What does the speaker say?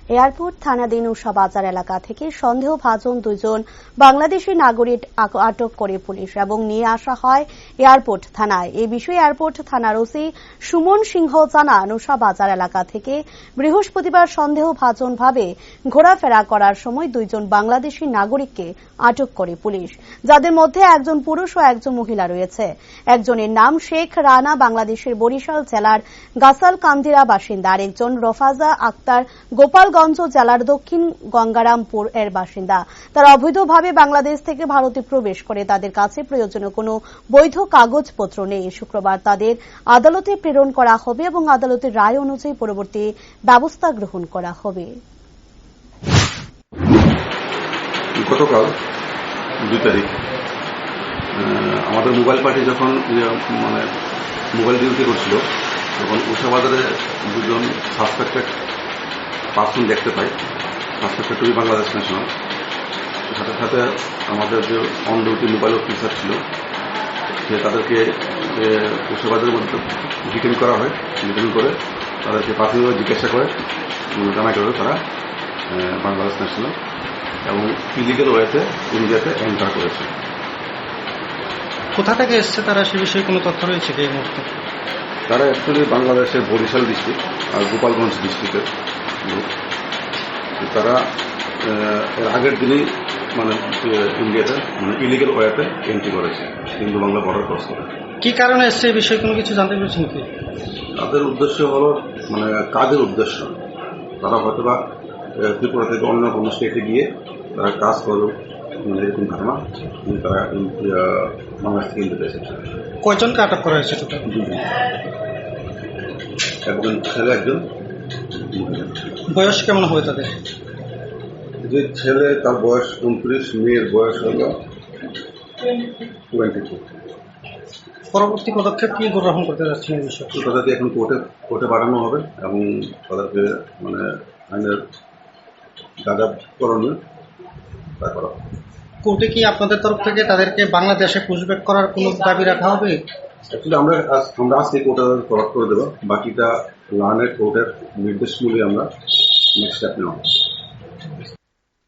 Airport থানাধীন উষা বাজার এলাকা থেকে সন্দেহভাজন দুজন বাংলাদেশি নাগরিক আটক করে পুলিশ এবং নিয়ে আসা হয় এয়ারপোর্ট থানায়। এই বিষয়ে এয়ারপোর্ট থানার ওসি সুমন সিংহ জানান, উষা বাজার এলাকা থেকে বৃহস্পতিবার সন্দেহভাজনভাবে ঘোরাফেরা করার সময় দুইজন বাংলাদেশি নাগরিককে আটক করে পুলিশ, যাদের মধ্যে একজন পুরুষ ও একজন মহিলা রয়েছে। একজনের নাম শেখ রানা, বাংলাদেশের বরিশাল জেলার গাসালকান্দিরা বাসিন্দা। আরেকজন রফাজা আক্তার, গোপালগঞ্জ জেলার দক্ষিণ গঙ্গারামপুর এর বাসিন্দা। তারা অবৈধভাবে বাংলাদেশ থেকে ভারতে প্রবেশ করে। তাদের কাছে প্রয়োজনীয় কোনো বৈধ কাগজপত্র নেই। শুক্রবার তাদের আদালতে প্রেরণ করা হবে এবং আদালতের রায় অনুযায়ী পরবর্তী ব্যবস্থা গ্রহণ করা হবে। গতকাল 2 তারিখ আমাদের মোবাইল পার্টি যখন মোবাইল ডিউটি করছিল, তখন উষা বাজারে দুজন সাসপেক্টেড পার্সন দেখতে পাই। Suspected to be Bangladesh national. সাথে সাথে আমাদের যে অন ডিউটি মোবাইল অফিসার ছিল, সে তাদেরকে উষা বাজারের মধ্যে ডিটেইন করা হয়। ডিটেইন করে তাদেরকে প্রাথমিকভাবে জিজ্ঞাসা করে জানা গেল তারা বাংলাদেশ ন্যাশনাল এবং ইলিগাল ওয়েতে ইন্ডিয়াতে এন্টার করেছে। কোথা থেকে এসছে তারা, সে বিষয়ে কোনো তথ্য রয়েছে কি এই মুহূর্তে? তারা অ্যাকচুয়ালি বাংলাদেশের বরিশাল ডিস্ট্রিক্ট আর গোপালগঞ্জ ডিস্ট্রিক্টের লোক। তারা এর আগের দিনই ইন্ডিয়াতে ইলিগাল ওয়েতে এন্ট্রি করেছে, হিন্দু বাংলা বর্ডার ক্রস করে। কি কারণে এসছে এই বিষয়ে কোনো কিছু জানতে পেরেছেন কি? তাদের উদ্দেশ্য হলো কাজের উদ্দেশ্য। তারা হয়তোবা ত্রিপুরা থেকে অন্য কোনো স্টেটে গিয়ে তারা কাজ করবে, এরকম ধারণা। তারা বাংলাদেশ থেকে ইন্ডিয়াতে এসেছে। কয়জনকে আটক করা হয়েছে টোটাল? একজন ছেলে, একজন মহিলা। বয়স কেমন হবে তাদের? যে ছেলে তার বয়স 29, মেয়ের বয়স হল 22। পরবর্তী পদক্ষেপ কি গ্রহণ করতে যাচ্ছেন এই বিষয়ে? তাদেরকে এখন কোর্টে পাঠানো হবে এবং তাদেরকে আইনের যা করণীয় তা করা হবে। কোর্টে কি আপনাদের তরফ থেকে তাদেরকে বাংলাদেশে পুশব্যাক করার কোনো দাবি রাখা হবে? অ্যাকচুয়ালি আমরা আজকে কোর্টে তলব করে দেবো। বাকিটা লার্নের কোর্টের নির্দেশ মূলে আমরা নেক্সট স্টেপ নেওয়া।